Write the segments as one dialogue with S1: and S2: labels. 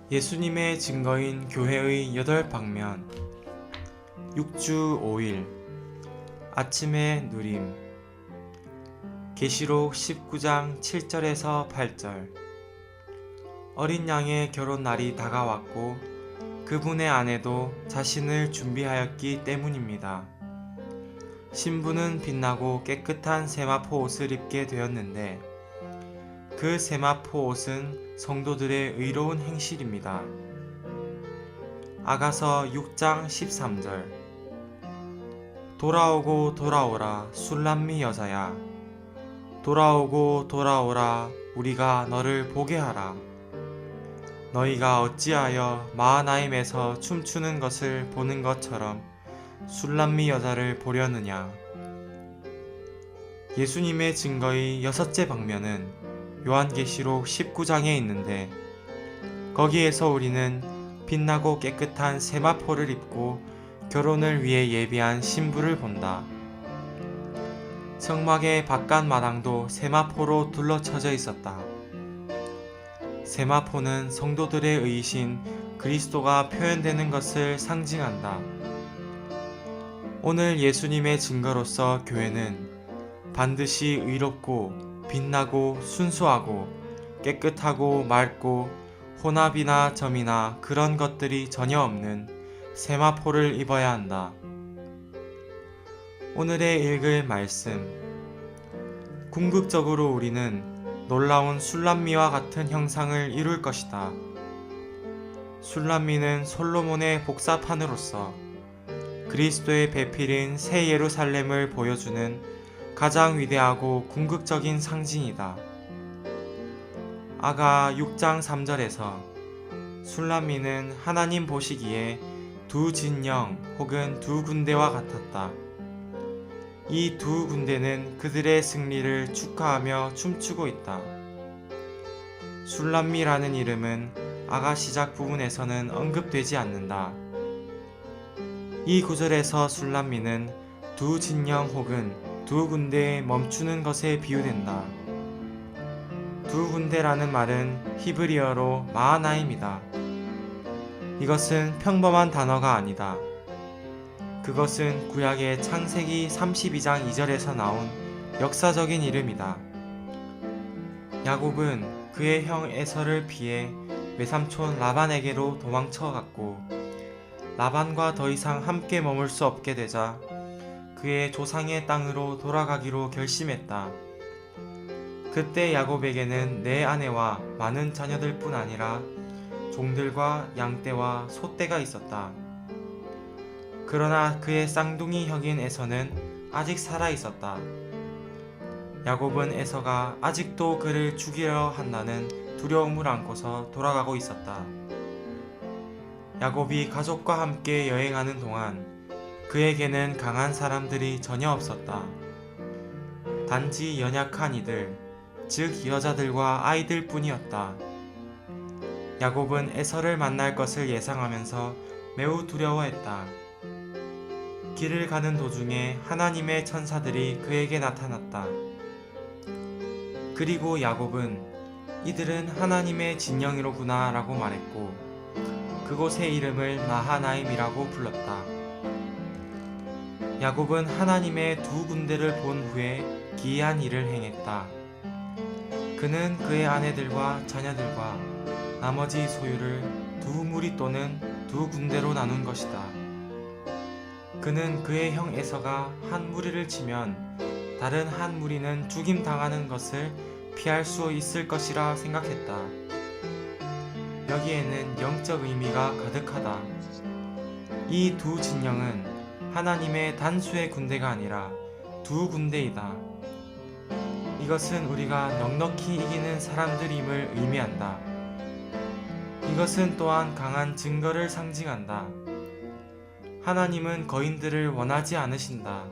S1: 예수님의 증거인 교회의 8방면 6주 5일 아침의 누림 계시록 19장 7절에서 8절 어린 양의 결혼 날이 다가왔고 그분의 아내도 자신을 준비하였기 때문입니다. 신부는 빛나고 깨끗한 세마포 옷을 입게 되었는데 그 세마포 옷은 성도들의 의로운 행실입니다. 아가서 6장 13절 돌아오고 돌아오라 술람미 여자야 돌아오고 돌아오라 우리가 너를 보게 하라. 너희가 어찌하여 마하나임에서 춤추는 것을 보는 것처럼 술람미 여자를 보려느냐. 예수님의 증거의 6째 방면은 요한계시록 19장에 있는데 거기에서 우리는 빛나고 깨끗한 세마포를 입고 결혼을 위해 예비한 신부를 본다. 성막의 바깥 마당도 세마포로 둘러쳐져 있었다. 세마포는 성도들의 의이신 그리스도가 표현되는 것을 상징한다. 오늘 예수님의 증거로서 교회는 반드시 의롭고 빛나고 순수하고 깨끗하고 맑고 혼합이나 점이나 그런 것들이 전혀 없는 세마포를 입어야 한다. 오늘의 읽을 말씀 궁극적으로 우리는 놀라운 술람미와 같은 형상을 이룰 것이다. 술람미는 솔로몬의 복사판으로서 그리스도의 배필인 새 예루살렘을 보여주는 가장 위대하고 궁극적인 상징이다. 아가 6장 3절에서 술람미는 하나님 보시기에 두 진영 혹은 두 군대와 같았다. 이 두 군대는 그들의 승리를 축하하며 춤추고 있다. 술람미라는 이름은 아가 시작 부분에서는 언급되지 않는다. 이 구절에서 술람미는 두 진영 혹은 두 군대에 멈추는 것에 비유된다. 두 군대라는 말은 히브리어로 마하나임이다. 이것은 평범한 단어가 아니다. 그것은 구약의 창세기 32장 2절에서 나온 역사적인 이름이다. 야곱은 그의 형 에서를 피해 외삼촌 라반에게로 도망쳐갔고 라반과 더 이상 함께 머물 수 없게 되자 그의 조상의 땅으로 돌아가기로 결심했다. 그때 야곱에게는 네 아내와 많은 자녀들뿐 아니라 종들과 양떼와 소떼가 있었다. 그러나 그의 쌍둥이 형인 에서는 아직 살아 있었다. 야곱은 에서가 아직도 그를 죽이려 한다는 두려움을 안고서 돌아가고 있었다. 야곱이 가족과 함께 여행하는 동안 그에게는 강한 사람들이 전혀 없었다. 단지 연약한 이들, 즉 여자들과 아이들 뿐이었다. 야곱은 에서를 만날 것을 예상하면서 매우 두려워했다. 길을 가는 도중에 하나님의 천사들이 그에게 나타났다. 그리고 야곱은 이들은 하나님의 진영이로구나 라고 말했고 그곳의 이름을 마하나임이라고 불렀다. 야곱은 하나님의 두 군대를 본 후에 기이한 일을 행했다. 그는 그의 아내들과 자녀들과 나머지 소유를 두 무리 또는 두 군대로 나눈 것이다. 그는 그의 형 에서가 한 무리를 치면 다른 한 무리는 죽임당하는 것을 피할 수 있을 것이라 생각했다. 여기에는 영적 의미가 가득하다. 이 두 진영은 하나님의 단수의 군대가 아니라 두 군대이다. 이것은 우리가 넉넉히 이기는 사람들임을 의미한다. 이것은 또한 강한 증거를 상징한다. 하나님은 거인들을 원하지 않으신다.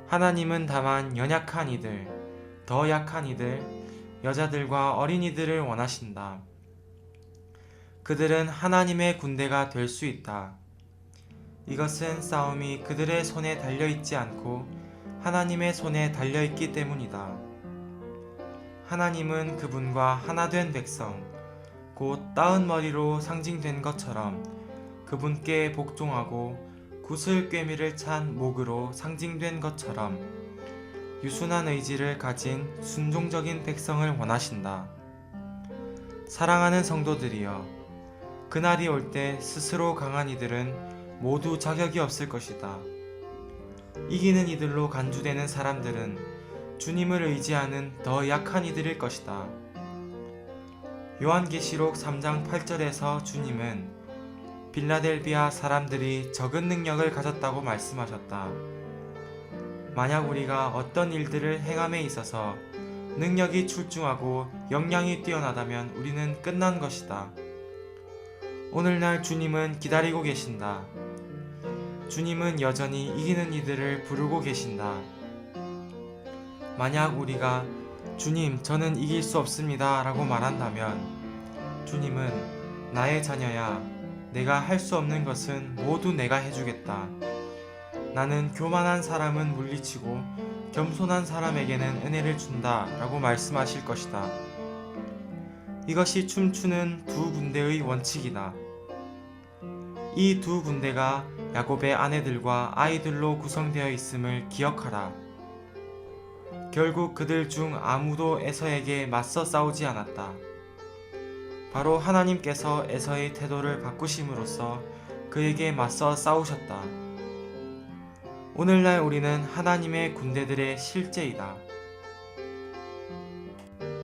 S1: 하나님은 다만 연약한 이들, 더 약한 이들, 여자들과 어린이들을 원하신다. 그들은 하나님의 군대가 될 수 있다. 이것은 싸움이 그들의 손에 달려있지 않고 하나님의 손에 달려있기 때문이다. 하나님은 그분과 하나된 백성, 곧 따은 머리로 상징된 것처럼 그분께 복종하고 구슬 꿰미를 찬 목으로 상징된 것처럼 유순한 의지를 가진 순종적인 백성을 원하신다. 사랑하는 성도들이여, 그날이 올 때 스스로 강한 이들은 모두 자격이 없을 것이다. 이기는 이들로 간주되는 사람들은 주님을 의지하는 더 약한 이들일 것이다. 요한계시록 3장 8절에서 주님은 빌라델비아 사람들이 적은 능력을 가졌다고 말씀하셨다. 만약 우리가 어떤 일들을 행함에 있어서 능력이 출중하고 역량이 뛰어나다면 우리는 끝난 것이다. 오늘날 주님은 기다리고 계신다. 주님은 여전히 이기는 이들을 부르고 계신다. 만약 우리가 주님, 저는 이길 수 없습니다 라고 말한다면 주님은 나의 자녀야, 내가 할 수 없는 것은 모두 내가 해주겠다. 나는 교만한 사람은 물리치고 겸손한 사람에게는 은혜를 준다 라고 말씀하실 것이다. 이것이 춤추는 두 군대의 원칙이다. 이 두 군대가 야곱의 아내들과 아이들로 구성되어 있음을 기억하라. 결국 그들 중 아무도 에서에게 맞서 싸우지 않았다. 바로 하나님께서 에서의 태도를 바꾸심으로써 그에게 맞서 싸우셨다. 오늘날 우리는 하나님의 군대들의 실제이다.